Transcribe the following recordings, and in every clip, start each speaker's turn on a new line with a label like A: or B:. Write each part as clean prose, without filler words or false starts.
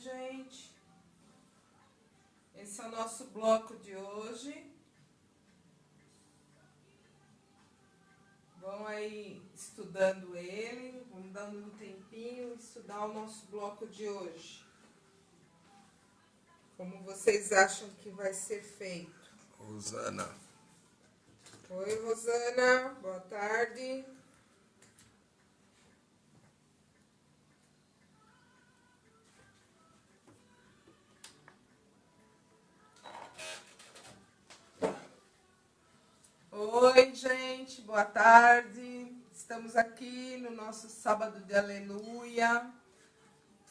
A: gente. Esse é o nosso bloco de hoje. Vão aí estudando ele, vamos dando um tempinho estudar o nosso bloco de hoje. Como vocês acham que vai ser feito?
B: Rosana.
A: Oi, Rosana, boa tarde. Oi, gente, boa tarde. Estamos aqui no nosso sábado de aleluia,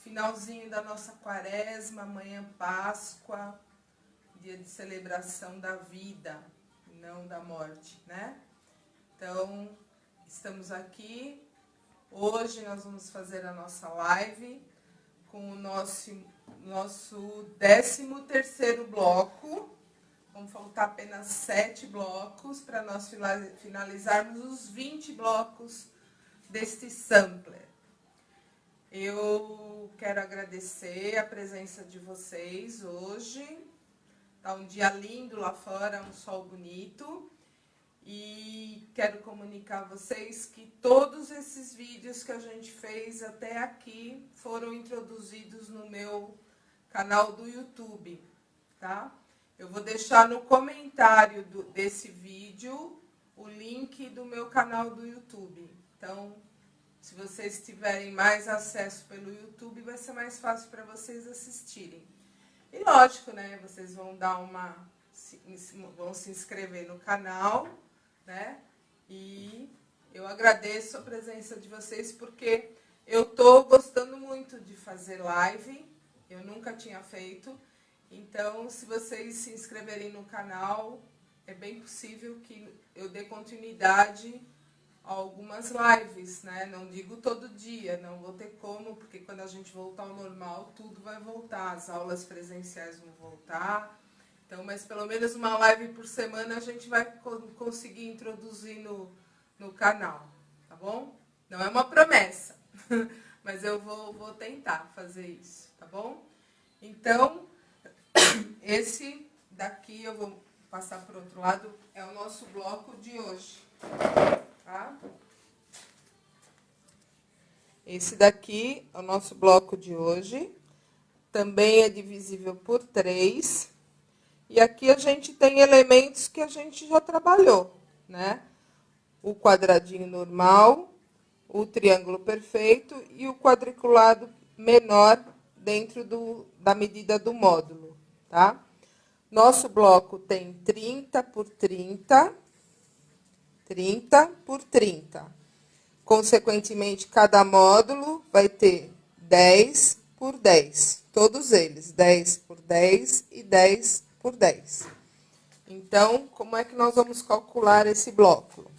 A: finalzinho da nossa quaresma, amanhã Páscoa, dia de celebração da vida, não da morte, né? Então, estamos aqui. Hoje nós vamos fazer a nossa live com o nosso 13º bloco. Vão faltar apenas 7 blocos para nós finalizarmos os 20 blocos deste sampler. Eu quero agradecer a presença de vocês hoje. Está um dia lindo lá fora, um sol bonito. E quero comunicar a vocês que todos esses vídeos que a gente fez até aqui foram introduzidos no meu canal do YouTube, tá? Eu vou deixar no comentário desse vídeo o link do meu canal do YouTube. Então, se vocês tiverem mais acesso pelo YouTube, vai ser mais fácil para vocês assistirem. E lógico, né? Vocês vão vão se inscrever no canal, né? E eu agradeço a presença de vocês porque eu tô gostando muito de fazer live. Eu nunca tinha feito. Então, se vocês se inscreverem no canal, é bem possível que eu dê continuidade a algumas lives, né? Não digo todo dia, não vou ter como, porque quando a gente voltar ao normal, tudo vai voltar. As aulas presenciais vão voltar. Então, mas pelo menos uma live por semana a gente vai conseguir introduzir no canal, tá bom? Não é uma promessa, mas eu vou tentar fazer isso, tá bom? Então, esse daqui, eu vou passar para o outro lado, é o nosso bloco de hoje, tá? Esse daqui é o nosso bloco de hoje, também é divisível por 3, e aqui a gente tem elementos que a gente já trabalhou, né? O quadradinho normal, o triângulo perfeito e o quadriculado menor dentro da medida do módulo, tá? Nosso bloco tem 30 por 30, 30 por 30. Consequentemente, cada módulo vai ter 10 por 10. Todos eles, 10 por 10 e 10 por 10. Então, como é que nós vamos calcular esse bloco?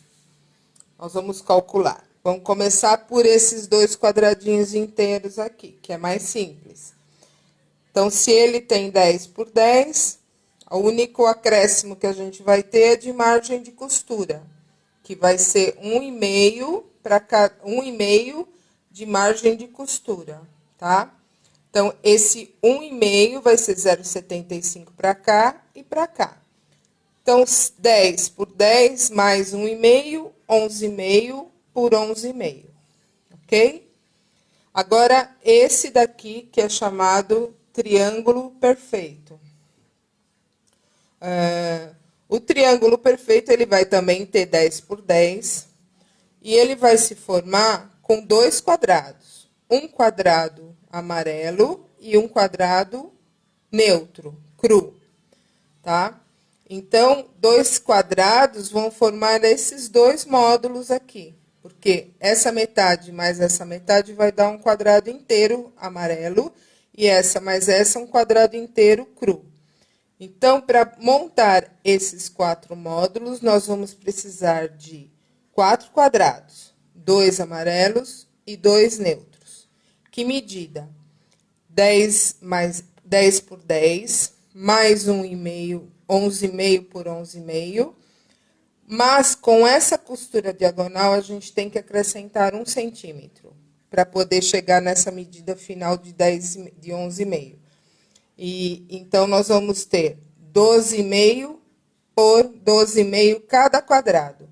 A: Nós vamos calcular. Vamos começar por esses 2 quadradinhos inteiros aqui, que é mais simples. Então, se ele tem 10 por 10, o único acréscimo que a gente vai ter é de margem de costura, que vai ser 1,5 para 1,5 de margem de costura, tá? Então, esse 1,5 vai ser 0,75 para cá e para cá. Então, 10 por 10 mais 1,5, 11,5 por 11,5, ok? Agora, esse daqui que é chamado triângulo perfeito. O triângulo perfeito ele vai também ter 10 por 10 e ele vai se formar com 2 quadrados. Um quadrado amarelo e um quadrado neutro, cru, tá? Então, 2 quadrados vão formar esses 2 módulos aqui, porque essa metade mais essa metade vai dar um quadrado inteiro amarelo e essa mais essa um quadrado inteiro cru. Então, para montar esses 4 módulos, nós vamos precisar de 4 quadrados, 2 amarelos e 2 neutros. Que medida? 10 por 10, mais 1,5, 11,5 por 11,5. Mas, com essa costura diagonal, a gente tem que acrescentar 1 centímetro. para poder chegar nessa medida final de 11,5. E então, nós vamos ter 12,5 por 12,5 cada quadrado.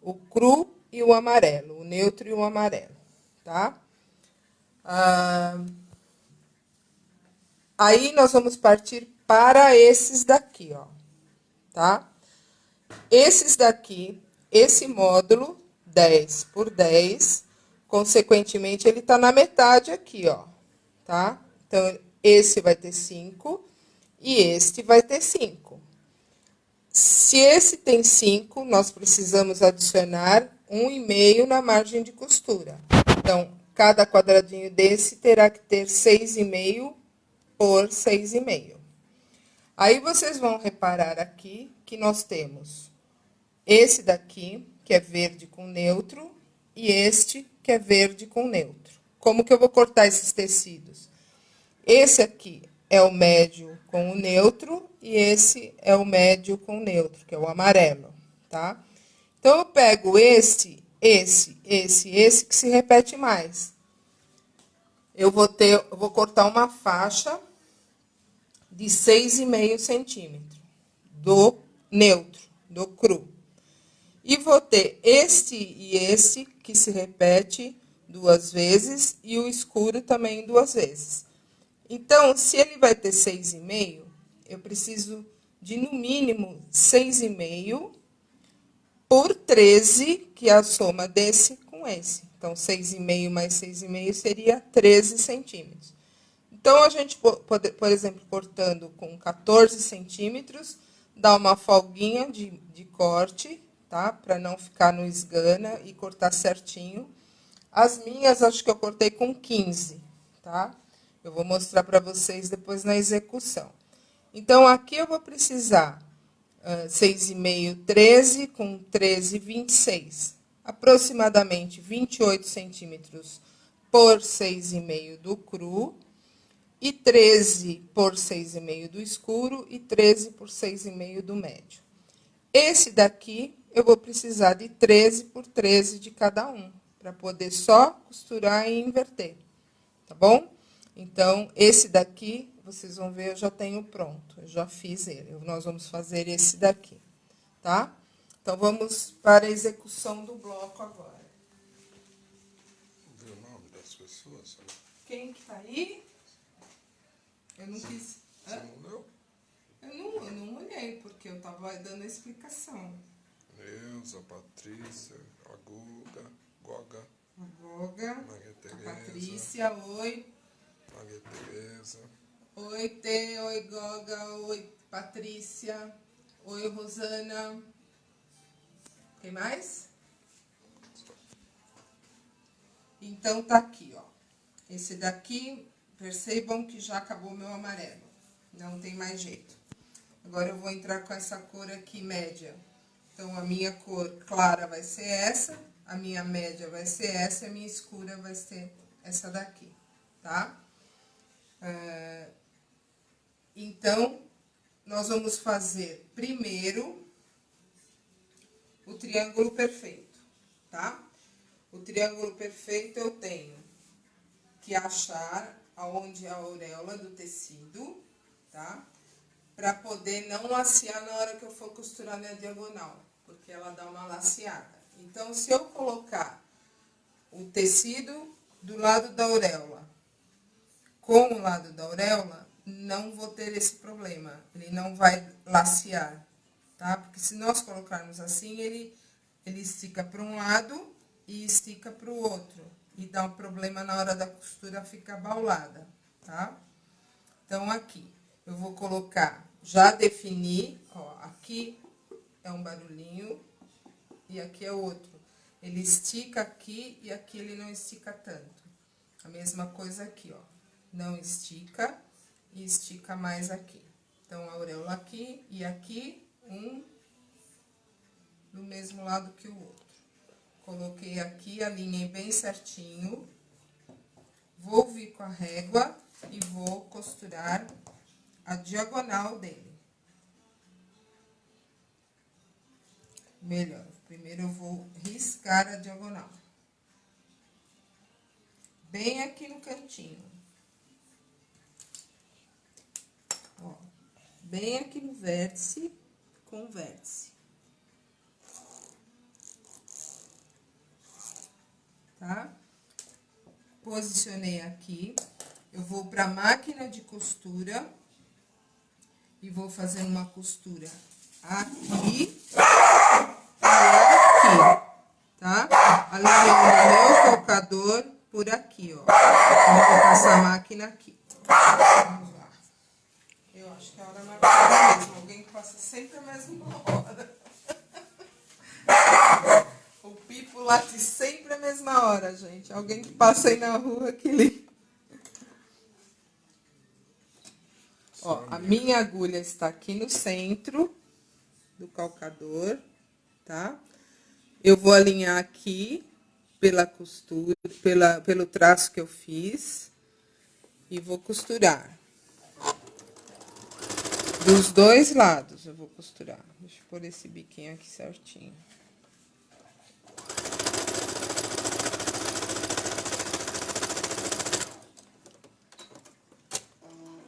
A: O cru e o amarelo, o neutro e o amarelo. Tá? Aí, nós vamos partir para esses daqui, ó. Tá? Esses daqui, esse módulo, 10 por 10, consequentemente, ele está na metade aqui, ó. Tá? Então, esse vai ter 5 e este vai ter 5. Se esse tem 5, nós precisamos adicionar 1,5 na margem de costura. Então, cada quadradinho desse terá que ter 6,5 por 6,5. Aí, vocês vão reparar aqui que nós temos esse daqui, que é verde com neutro, e este, que é verde com neutro. Como que eu vou cortar esses tecidos? Esse aqui é o médio com o neutro, e esse é o médio com o neutro, que é o amarelo, tá? Então, eu pego esse, que se repete mais. Eu vou cortar uma faixa de 6,5 centímetros do neutro, do cru. E vou ter este e esse, que se repete 2 vezes, e o escuro também 2 vezes. Então, se ele vai ter 6,5, eu preciso de, no mínimo, 6,5 por 13, que é a soma desse com esse. Então, 6,5 mais 6,5 seria 13 centímetros. Então, a gente, por exemplo, cortando com 14 centímetros, dá uma folguinha de corte, tá? Para não ficar no esgana e cortar certinho. As minhas, acho que eu cortei com 15, tá? Eu vou mostrar para vocês depois na execução. Então, aqui eu vou precisar 6,5, 13, com 13, 26. Aproximadamente 28 centímetros por 6,5 do cru, e 13 por 6,5 do escuro, e 13 por 6,5 do médio. Esse daqui, eu vou precisar de 13 por 13 de cada um, para poder só costurar e inverter. Tá bom? Então, esse daqui, vocês vão ver, eu já tenho pronto. Eu já fiz ele. Nós vamos fazer esse daqui. Tá? Então, vamos para a execução do bloco agora.
B: Vê o nome das pessoas?
A: Quem que tá aí? Eu não quis...
B: Você não leu?
A: Eu não olhei, porque eu estava dando a explicação.
B: Neuza, Patrícia, a Guga, Goga,
A: A Goga,
B: Maria
A: a
B: Tereza,
A: Patrícia, oi.
B: Maria Tereza,
A: Oi, Tê, oi, Goga, oi, Patrícia, oi, Rosana. Quem mais? Então, tá aqui, ó. Esse daqui, percebam que já acabou meu amarelo. Não tem mais jeito. Agora, eu vou entrar com essa cor aqui, média. Então, a minha cor clara vai ser essa, a minha média vai ser essa, e a minha escura vai ser essa daqui, tá? Então, nós vamos fazer primeiro o triângulo perfeito, tá? O triângulo perfeito eu tenho que achar aonde é a auréola do tecido, tá? Para poder não lacear na hora que eu for costurar na diagonal, porque ela dá uma laceada. Então, se eu colocar o tecido do lado da auréola com o lado da auréola, não vou ter esse problema. Ele não vai lacear, tá? Porque se nós colocarmos assim, ele estica para um lado e estica para o outro. E dá um problema na hora da costura ficar baulada, tá? Então, aqui, eu vou colocar, já defini, ó, aqui é um barulhinho e aqui é outro. Ele estica aqui e aqui ele não estica tanto. A mesma coisa aqui, ó. Não estica e estica mais aqui. Então, a auréola aqui e aqui, um do mesmo lado que o outro. Coloquei aqui, alinhei bem certinho. Vou vir com a régua e vou costurar a diagonal dele. Melhor, primeiro eu vou riscar a diagonal. bem aqui no cantinho. Ó, bem aqui no vértice, com o vértice. Tá? Posicionei aqui. Eu vou para a máquina de costura e vou fazendo uma costura aqui e aqui, tá? Alinhando o meu calcador por aqui, ó. Então, eu vou passar a máquina aqui. Vamos lá. Eu acho que a hora marcada mesmo. Alguém passa sempre a mesma hora. O pipo late sempre a mesma hora, gente. Alguém que passa aí na rua que liga. Ó, a minha agulha está aqui no centro do calcador, tá? Eu vou alinhar aqui pela costura, pelo traço que eu fiz e vou costurar. Dos dois lados eu vou costurar. Deixa eu pôr esse biquinho aqui certinho.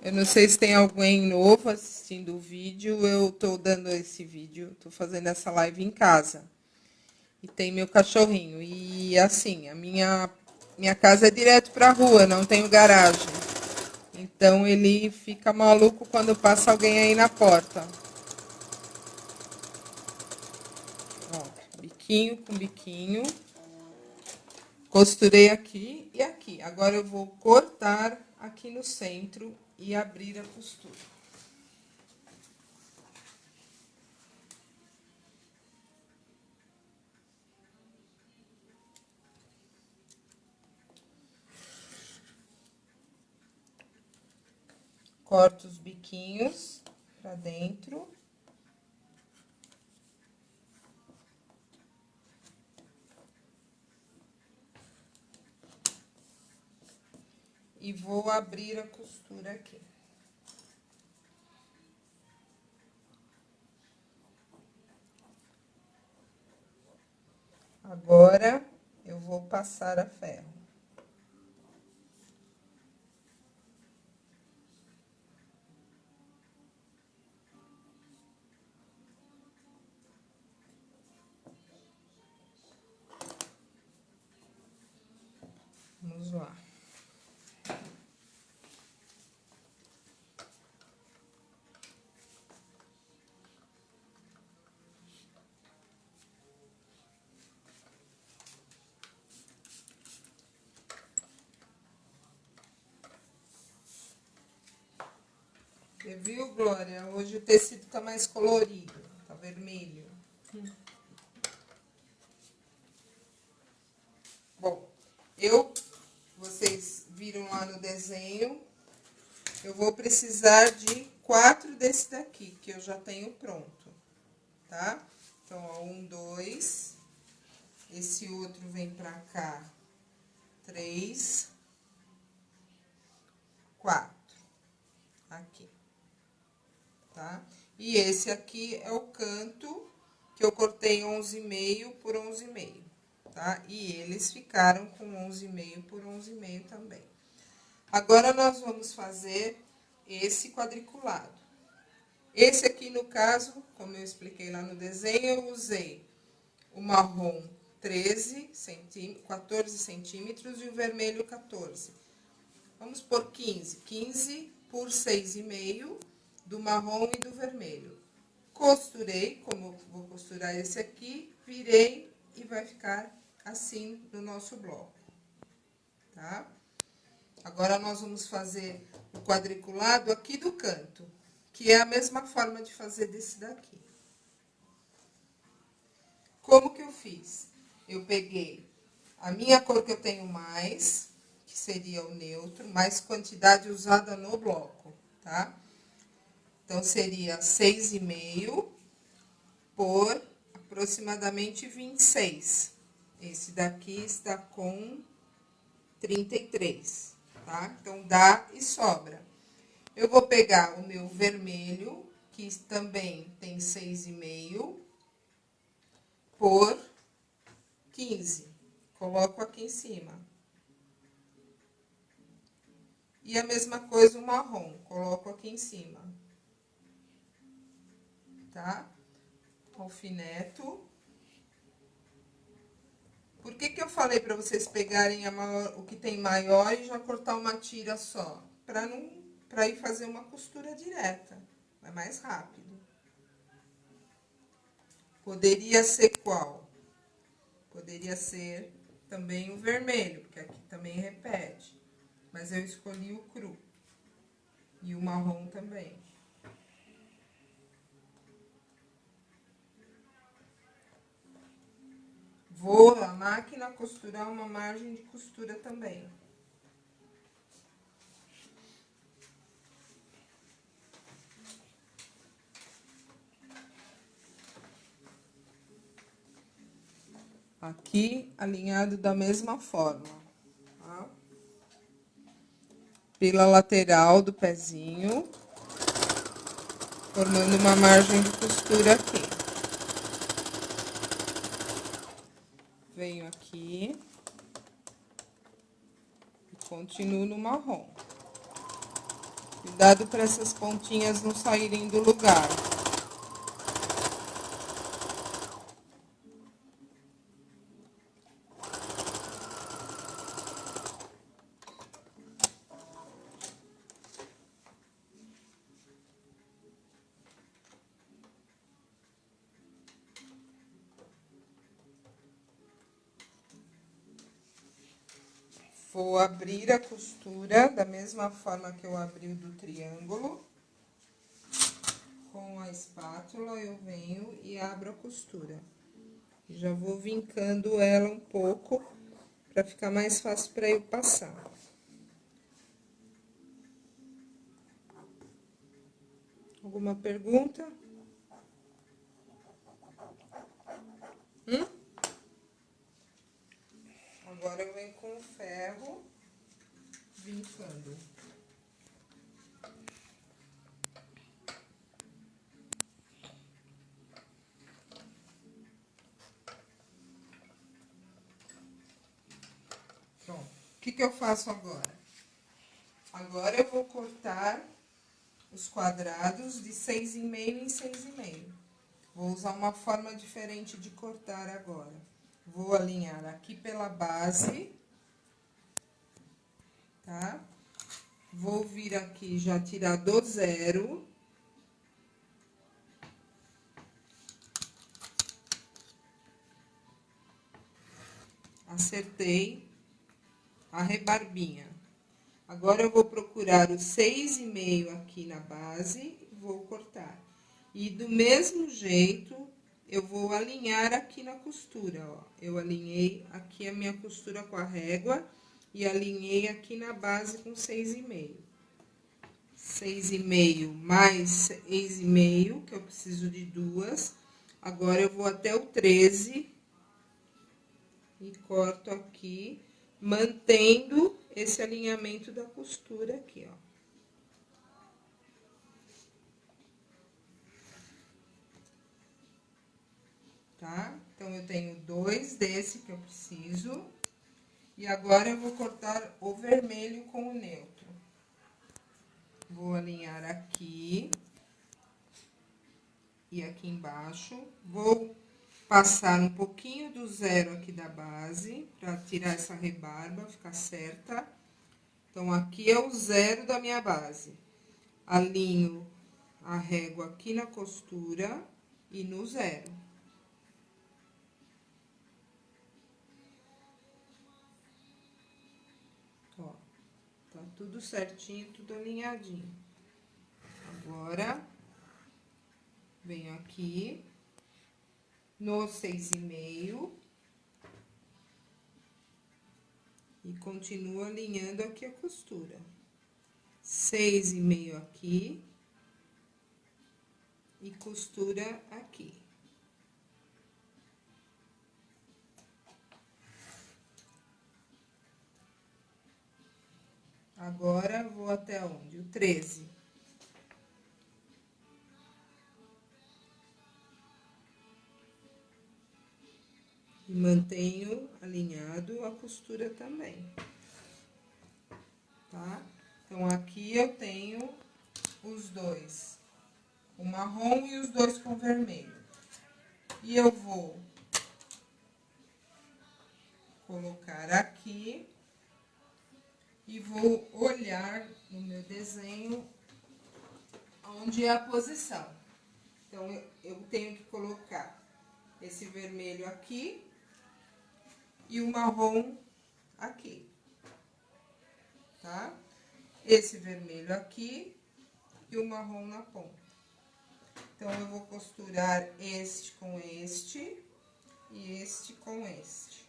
A: Eu não sei se tem alguém novo assistindo o vídeo, eu tô dando esse vídeo, tô fazendo essa live em casa. E tem meu cachorrinho. E assim, a minha casa é direto pra rua, não tenho garagem. Então ele fica maluco quando passa alguém aí na porta. Ó, biquinho com biquinho. Costurei aqui e aqui. Agora eu vou cortar aqui no centro e abrir a costura. Corto os biquinhos pra dentro. E vou abrir a costura aqui. Agora, eu vou passar a ferro. Vamos lá. Você viu, Glória? Hoje o tecido tá mais colorido, tá vermelho. Bom, vocês viram lá no desenho, eu vou precisar de 4 desse daqui, que eu já tenho pronto, tá? Então, ó, 1, 2, esse outro vem pra cá, 3, 4, aqui, tá? E esse aqui é o canto que eu cortei 11,5 por 11,5, tá? E eles ficaram com 11,5 por 11,5 também. Agora, nós vamos fazer esse quadriculado. Esse aqui, no caso, como eu expliquei lá no desenho, eu usei o marrom 14 centímetros e o vermelho 14. Vamos por 15. 15 por 6,5 do marrom e do vermelho. Costurei, como eu vou costurar esse aqui, virei e vai ficar assim no nosso bloco, tá? Agora, nós vamos fazer o quadriculado aqui do canto, que é a mesma forma de fazer desse daqui. Como que eu fiz? Eu peguei a minha cor que eu tenho mais, que seria o neutro, mais quantidade usada no bloco, tá? Então, seria 6,5 por aproximadamente 26. Esse daqui está com 33, tá? Então, dá e sobra. Eu vou pegar o meu vermelho, que também tem 6,5, por 15. Coloco aqui em cima. E a mesma coisa o marrom, coloco aqui em cima. Tá? Alfineto. Por que que eu falei para vocês pegarem o que tem maior e já cortar uma tira só? Para ir fazer uma costura direta. É mais rápido. Poderia ser qual? Poderia ser também o vermelho, porque aqui também repete. Mas eu escolhi o cru. E o marrom também. Vou na máquina costurar uma margem de costura também. Aqui, alinhado da mesma forma. Tá? Pela lateral do pezinho, formando uma margem de costura aqui. Venho aqui e continuo no marrom. Cuidado para essas pontinhas não saírem do lugar. Vou abrir a costura da mesma forma que eu abri o do triângulo. Com a espátula eu venho e abro a costura. Já vou vincando ela um pouco para ficar mais fácil para eu passar. Alguma pergunta? Agora eu venho com o ferro vincando. Pronto. O que que eu faço agora? Agora eu vou cortar os quadrados de 6,5 em 6,5. Vou usar uma forma diferente de cortar agora. Vou alinhar aqui pela base, tá? Vou vir aqui já tirar do zero. Acertei a rebarbinha. Agora eu vou procurar o 6,5 aqui na base e vou cortar. E do mesmo jeito, eu vou alinhar aqui na costura, ó. Eu alinhei aqui a minha costura com a régua e alinhei aqui na base com 6,5. 6,5 mais 6,5, que eu preciso de duas. Agora, eu vou até o 13 e corto aqui, mantendo esse alinhamento da costura aqui, ó. Tá? Então, eu tenho 2 desse que eu preciso. E agora, eu vou cortar o vermelho com o neutro. Vou alinhar aqui e aqui embaixo. Vou passar um pouquinho do zero aqui da base, para tirar essa rebarba, ficar certa. Então, aqui é o zero da minha base. Alinho a régua aqui na costura e no zero. Ó, tá tudo certinho, tudo alinhadinho. Agora, venho aqui no 6,5 e continuo alinhando aqui a costura. 6,5 aqui e costura aqui. Agora, vou até onde? O 13. E mantenho alinhado a costura também. Tá? Então, aqui eu tenho os dois, o marrom e os dois com vermelho. E eu vou colocar aqui e vou olhar no meu desenho onde é a posição. Então, eu tenho que colocar esse vermelho aqui e o marrom aqui, tá? Esse vermelho aqui e o marrom na ponta. Então, eu vou costurar este com este e este com este.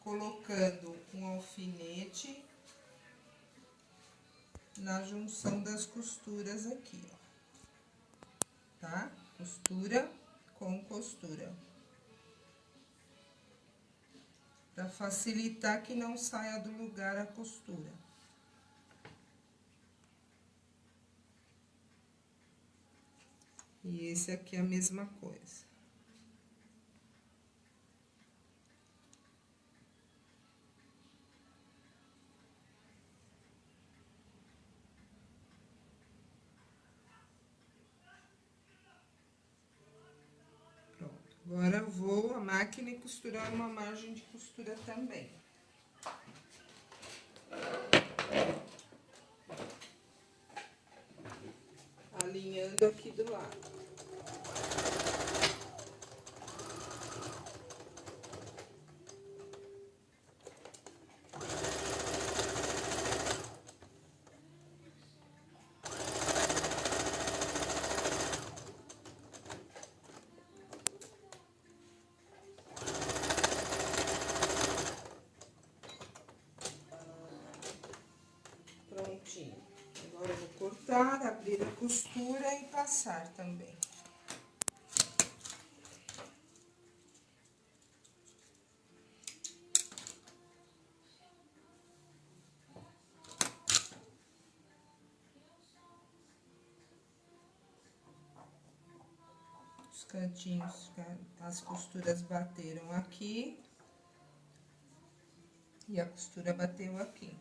A: Colocando um alfinete na junção das costuras aqui, ó. Tá? Costura com costura. Para facilitar que não saia do lugar a costura. E esse aqui é a mesma coisa. Agora, eu vou à máquina e costurar uma margem de costura também. Alinhando aqui do lado. Prontinho. Agora eu vou cortar, abrir a costura e passar também. Os cantinhos, as costuras bateram aqui. E a costura bateu aqui.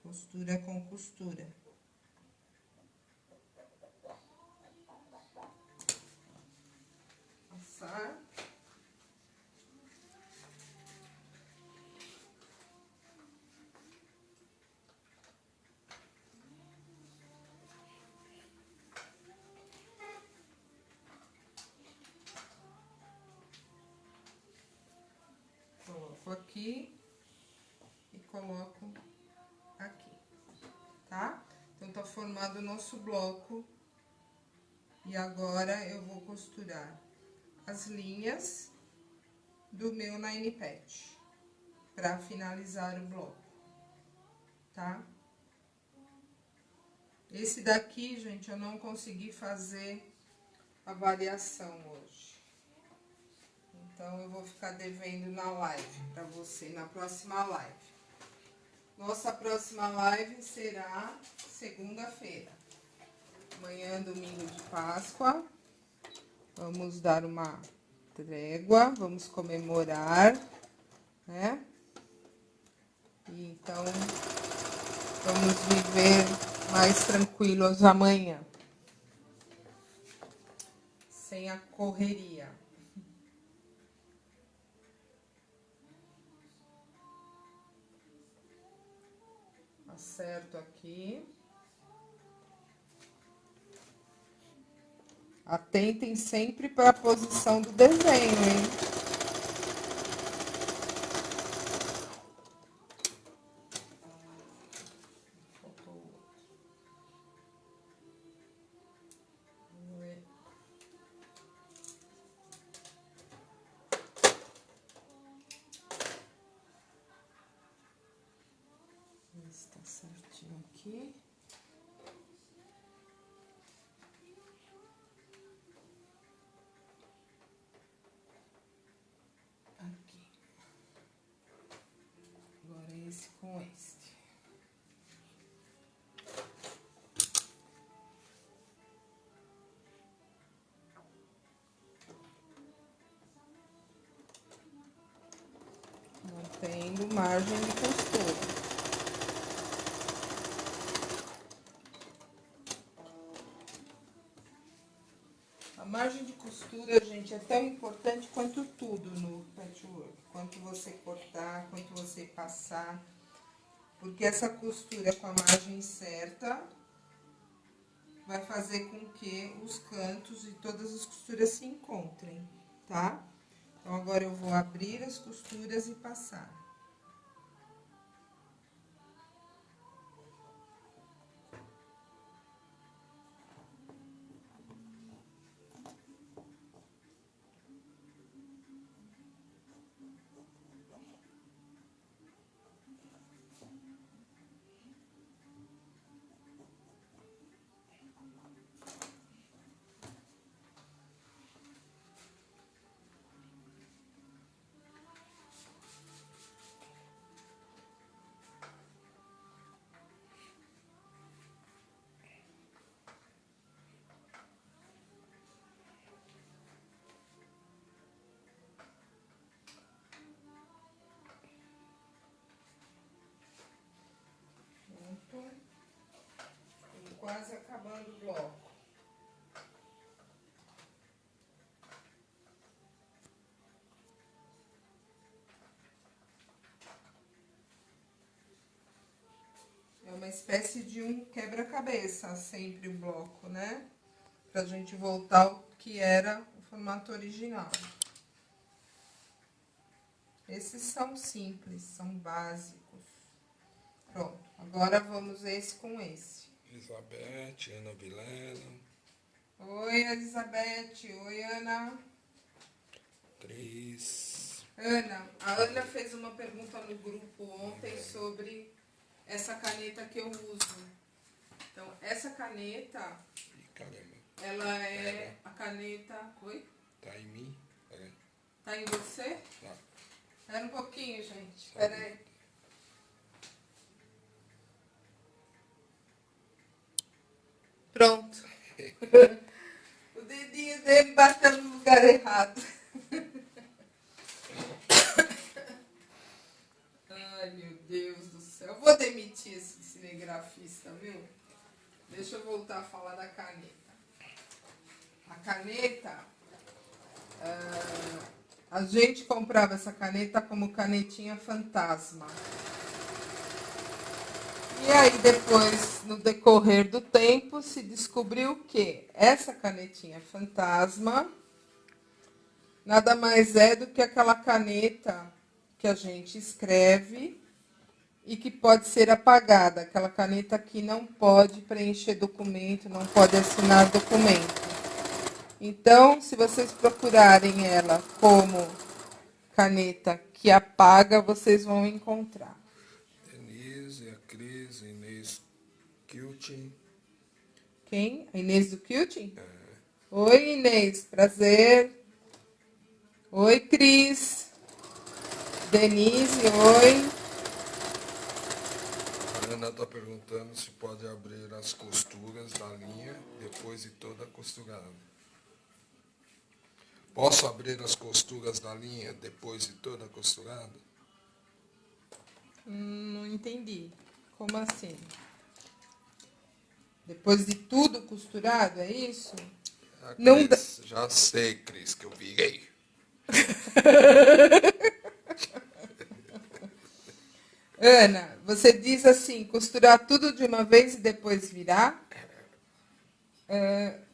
A: Costura com costura. Passar. Coloco aqui e coloco aqui, tá? Então, tá formado o nosso bloco. E agora, eu vou costurar as linhas do meu Nine Patch, pra finalizar o bloco, tá? Esse daqui, gente, eu não consegui fazer a variação hoje. Então, eu vou ficar devendo na live pra você, na próxima live. Nossa próxima live será segunda-feira. Amanhã é domingo de Páscoa. Vamos dar uma trégua, vamos comemorar, né? E então, vamos viver mais tranquilos amanhã. Sem a correria. Acerto aqui. Atentem sempre para a posição do desenho, hein? Está certinho aqui. Aqui. Agora esse com este. Mantendo margem de costura. margem de costura, gente, é tão importante quanto tudo no patchwork. Quanto você cortar, quanto você passar. Porque essa costura com a margem certa vai fazer com que os cantos e todas as costuras se encontrem, tá? Então, agora eu vou abrir as costuras e passar. Quase acabando o bloco. É uma espécie de um quebra-cabeça, sempre o bloco, né? Pra gente voltar ao que era o formato original. Esses são simples, são básicos. Pronto, agora vamos esse com esse.
B: Elizabeth, Ana Vilela.
A: Oi, Elizabeth. Oi, Ana.
B: Cris.
A: Ana, a Ana fez uma pergunta no grupo ontem sobre essa caneta que eu uso. Então, essa caneta,
B: Ih, caramba.
A: ela é a caneta... Oi?
B: Tá em mim? Peraí.
A: Tá em você?
B: Tá.
A: Espera um pouquinho, gente. Espera aí. Pronto. O dedinho dele bateu no lugar errado. Ai, meu Deus do céu. Eu vou demitir esse cinegrafista, viu? Deixa eu voltar a falar da caneta. A caneta... a gente comprava essa caneta como canetinha fantasma. E aí depois, no decorrer do tempo, se descobriu que essa canetinha fantasma nada mais é do que aquela caneta que a gente escreve e que pode ser apagada. Aquela caneta que não pode preencher documento, não pode assinar documento. Então, se vocês procurarem ela como caneta que apaga, vocês vão encontrar.
B: Denise, a Cris, a Inês Kiltin.
A: Quem? A Inês do Quilting? Oi, Inês, prazer. Oi, Cris. Denise, oi.
B: A Ana está perguntando se pode abrir as costuras da linha depois de toda costurada. Posso abrir as costuras da linha depois de toda costurada?
A: Não entendi. Como assim? Depois de tudo costurado, é isso? Não dá...
B: Já sei, Cris, que eu virei.
A: Ana, você diz assim, costurar tudo de uma vez e depois virar?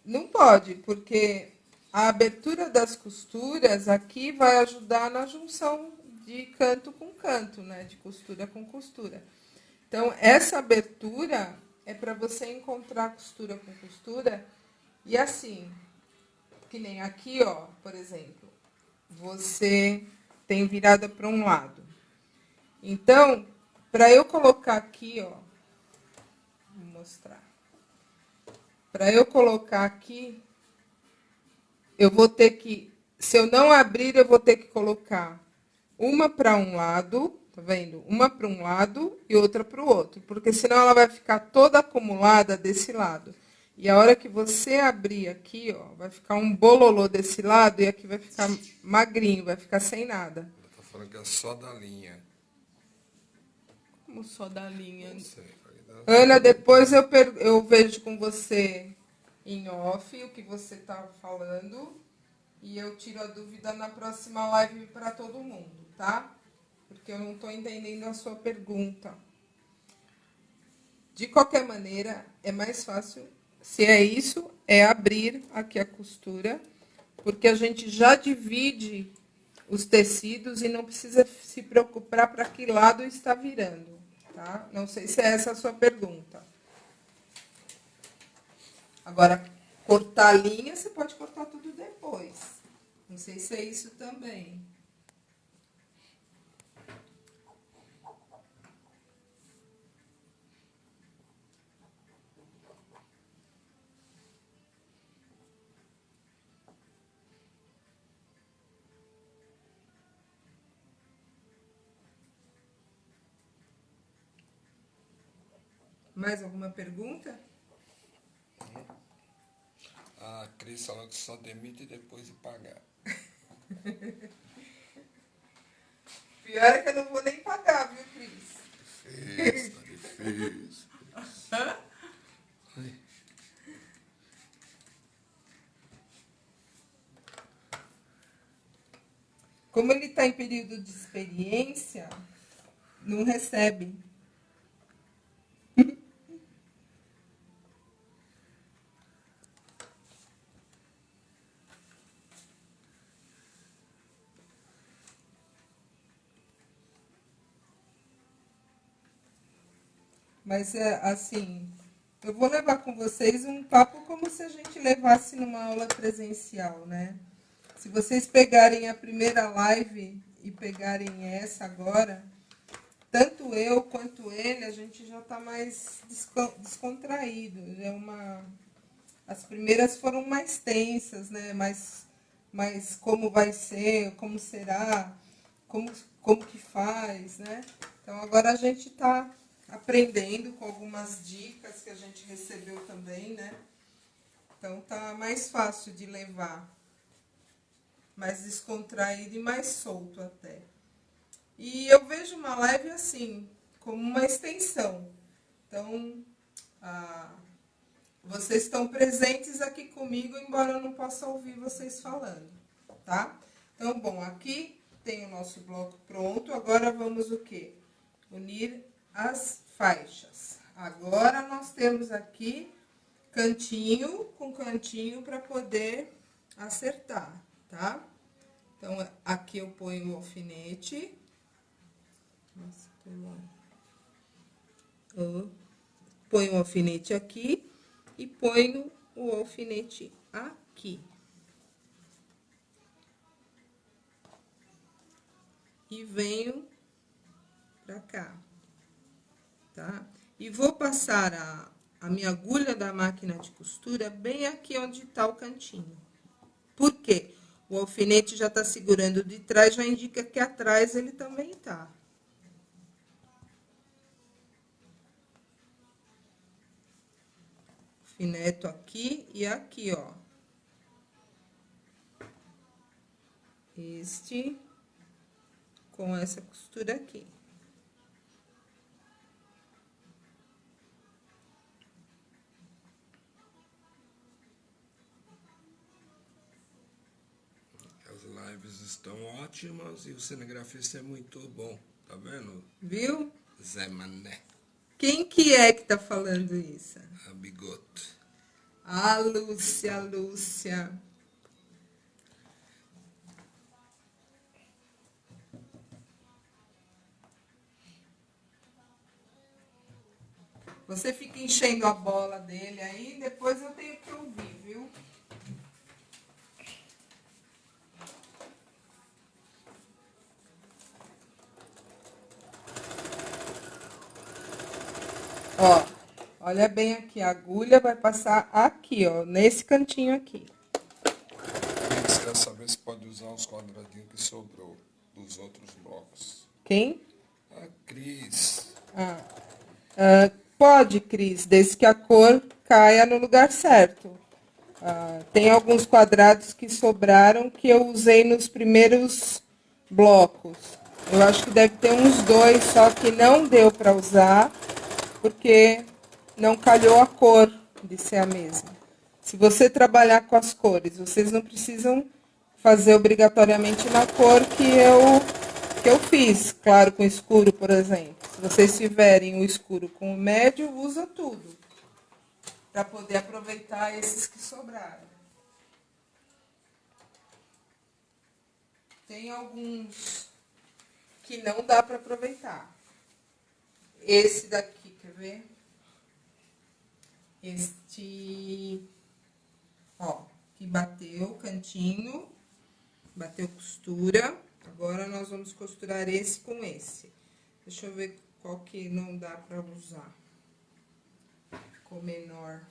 A: Não pode, porque a abertura das costuras aqui vai ajudar na junção de canto com canto, né? De costura com costura. Então, essa abertura é para você encontrar costura com costura. E assim, que nem aqui, ó, por exemplo, você tem virada para um lado. Então, para eu colocar aqui, ó, vou mostrar. Para eu colocar aqui, eu vou ter que, se eu não abrir, eu vou ter que colocar uma para um lado, tá vendo? Uma para um lado e outra para o outro, porque senão ela vai ficar toda acumulada desse lado. E a hora que você abrir aqui, ó, vai ficar um bololô desse lado e aqui vai ficar magrinho, vai ficar sem nada.
B: Ela está falando que é só da linha.
A: Como só da linha?
B: Não sei.
A: Ana, depois eu vejo com você em off o que você está falando e eu tiro a dúvida na próxima live para todo mundo, tá? Porque eu não estou entendendo a sua pergunta. De qualquer maneira, é mais fácil, se é isso, é abrir aqui a costura, porque a gente já divide os tecidos e não precisa se preocupar para que lado está virando, tá? Não sei se é essa a sua pergunta. Agora, cortar a linha, você pode cortar tudo depois. Não sei se é isso também. Mais alguma pergunta?
B: A Cris falou que só demite depois de pagar.
A: Pior é que eu não vou nem pagar, viu, Cris?
B: Tá difícil.
A: Como ele está em período de experiência, não recebe. Mas, assim, eu vou levar com vocês um papo como se a gente levasse numa aula presencial, né? Se vocês pegarem a primeira live e pegarem essa agora, tanto eu quanto ele, a gente já está mais descontraído. As primeiras foram mais tensas, né? Mais como vai ser, como será, como que faz, né? Então, agora a gente está aprendendo com algumas dicas que a gente recebeu também, né? Então, tá mais fácil de levar, mais descontraído e mais solto até. E eu vejo uma live assim, como uma extensão. Então, vocês estão presentes aqui comigo, embora eu não possa ouvir vocês falando, tá? Então, bom, aqui tem o nosso bloco pronto. Agora vamos o quê? Unir as faixas. Agora nós temos aqui cantinho com cantinho para poder acertar, tá? Então, aqui eu ponho o alfinete. Nossa, ponho o alfinete aqui e ponho o alfinete aqui. E venho pra cá, tá? E vou passar a minha agulha da máquina de costura bem aqui onde tá o cantinho. Por quê? O alfinete já tá segurando de trás, já indica que atrás ele também tá. Alfineto aqui e aqui, ó. Este com essa costura aqui.
B: As lives estão ótimas e o cinegrafista é muito bom, tá vendo?
A: Viu?
B: Zé Mané,
A: Quem que é que tá falando isso?
B: a bigoto.
A: A Lúcia, Lúcia. Você fica enchendo a bola dele aí, depois eu tenho que ouvir, viu? Ó, olha bem aqui, a agulha vai passar aqui, ó, nesse cantinho aqui.
B: Cris quer saber se pode usar os quadradinhos que sobrou dos outros blocos.
A: Quem?
B: A Cris.
A: Pode, Cris, desde que a cor caia no lugar certo. Tem alguns quadrados que sobraram que eu usei nos primeiros blocos. Eu acho que deve ter uns 2, só que não deu para usar, porque não calhou a cor de ser a mesma. Se você trabalhar com as cores, vocês não precisam fazer obrigatoriamente na cor que eu fiz. Claro, com escuro, por exemplo. Se vocês tiverem o escuro com o médio, usa tudo. Para poder aproveitar esses que sobraram. Tem alguns que não dá para aproveitar. Esse daqui, quer ver? Este, ó, que bateu o cantinho, bateu costura. Agora nós vamos costurar esse com esse. Deixa eu ver qual que não dá para usar. Ficou menor.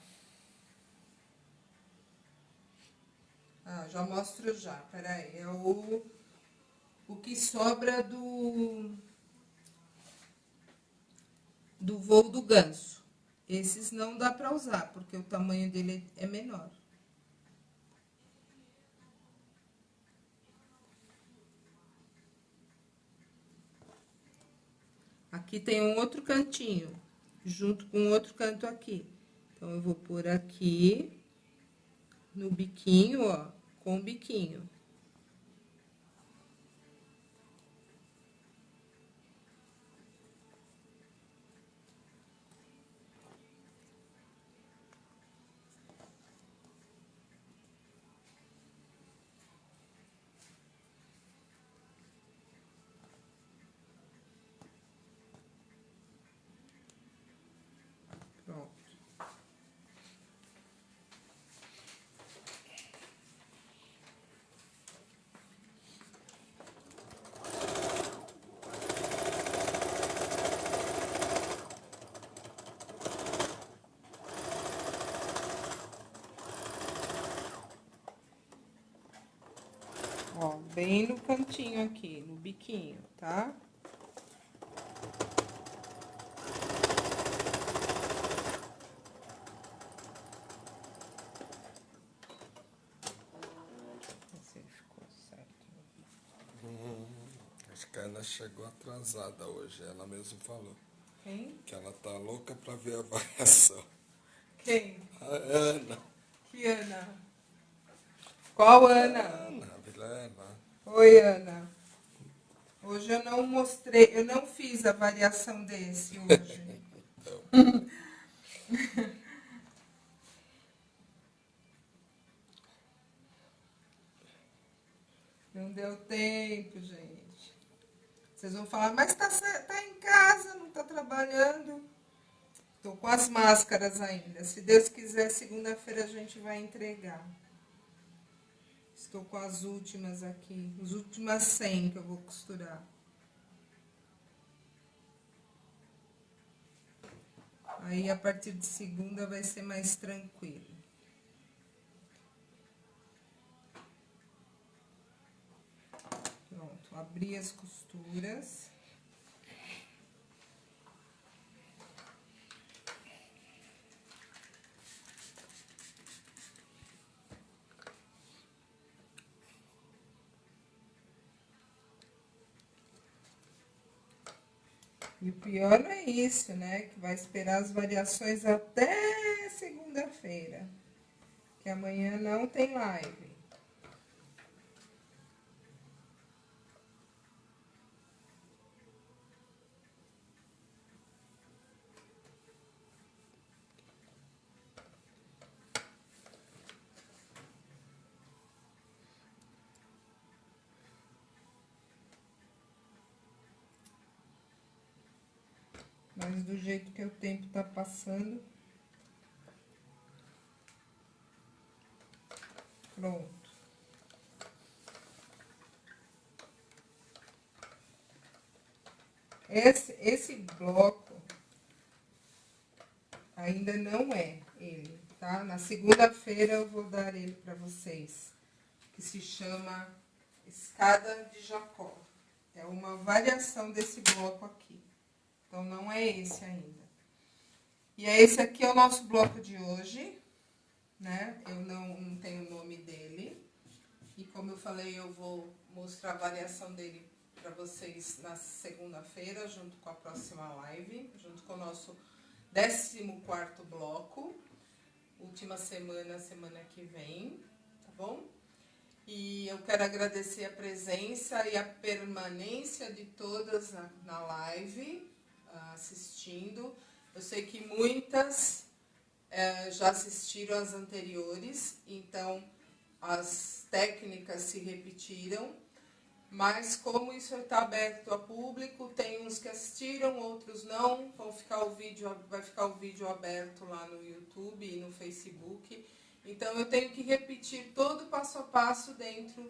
A: Ah, já mostro já. Peraí, é o que sobra do voo do ganso. Esses não dá para usar, porque o tamanho dele é menor. Aqui tem um outro cantinho, junto com outro canto aqui. Então, eu vou pôr aqui, no biquinho, ó, com o biquinho. Pronto. Ó, bem no cantinho aqui, no biquinho, tá? Se ficou certo.
B: Acho que ela chegou atrasada hoje, ela mesmo falou.
A: Quem?
B: Que ela tá louca para ver a variação.
A: Quem?
B: A Ana.
A: Que Ana? Qual Ana?
B: Ana Vilela.
A: Oi, Ana. Hoje eu não mostrei, eu não fiz a variação desse hoje.
B: Então,
A: Não deu tempo, gente. Vocês vão falar, mas tá em casa, não tá trabalhando. Tô com as máscaras ainda. Se Deus quiser, segunda-feira a gente vai entregar. Estou com as últimas aqui, as últimas 100 que eu vou costurar. Aí, a partir de segunda, vai ser mais tranquilo. Pronto, abri as costuras. E o pior não é isso, né? Que vai esperar as variações até segunda-feira. Que amanhã não tem live. Mas do jeito que o tempo tá passando. Pronto. Esse bloco ainda não é ele, tá? Na segunda-feira eu vou dar ele para vocês, que se chama Escada de Jacó. É uma variação desse bloco aqui. Então, não é esse ainda. E esse aqui é o nosso bloco de hoje, né? Eu não tenho o nome dele. E como eu falei, eu vou mostrar a variação dele para vocês na segunda-feira, junto com a próxima live, junto com o nosso 14º bloco. última semana, semana que vem, tá bom? E eu quero agradecer a presença e a permanência de todas na live, assistindo. Eu sei que muitas já assistiram as anteriores, então as técnicas se repetiram, mas como isso está aberto a público, tem uns que assistiram, outros não, vai ficar o vídeo aberto lá no YouTube e no Facebook. Então eu tenho que repetir todo o passo a passo dentro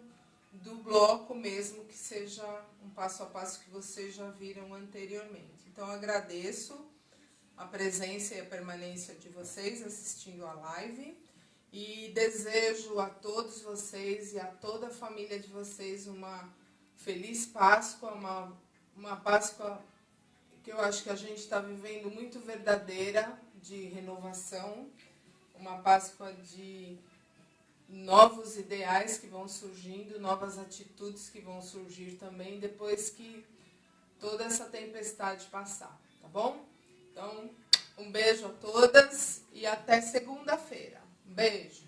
A: do bloco, mesmo que seja um passo a passo que vocês já viram anteriormente. Então eu agradeço a presença e a permanência de vocês assistindo a live e desejo a todos vocês e a toda a família de vocês uma feliz Páscoa, uma Páscoa que eu acho que a gente está vivendo muito verdadeira, de renovação, uma Páscoa de novos ideais que vão surgindo, novas atitudes que vão surgir também depois que toda essa tempestade passar, tá bom? Então, um beijo a todas e até segunda-feira. Um beijo!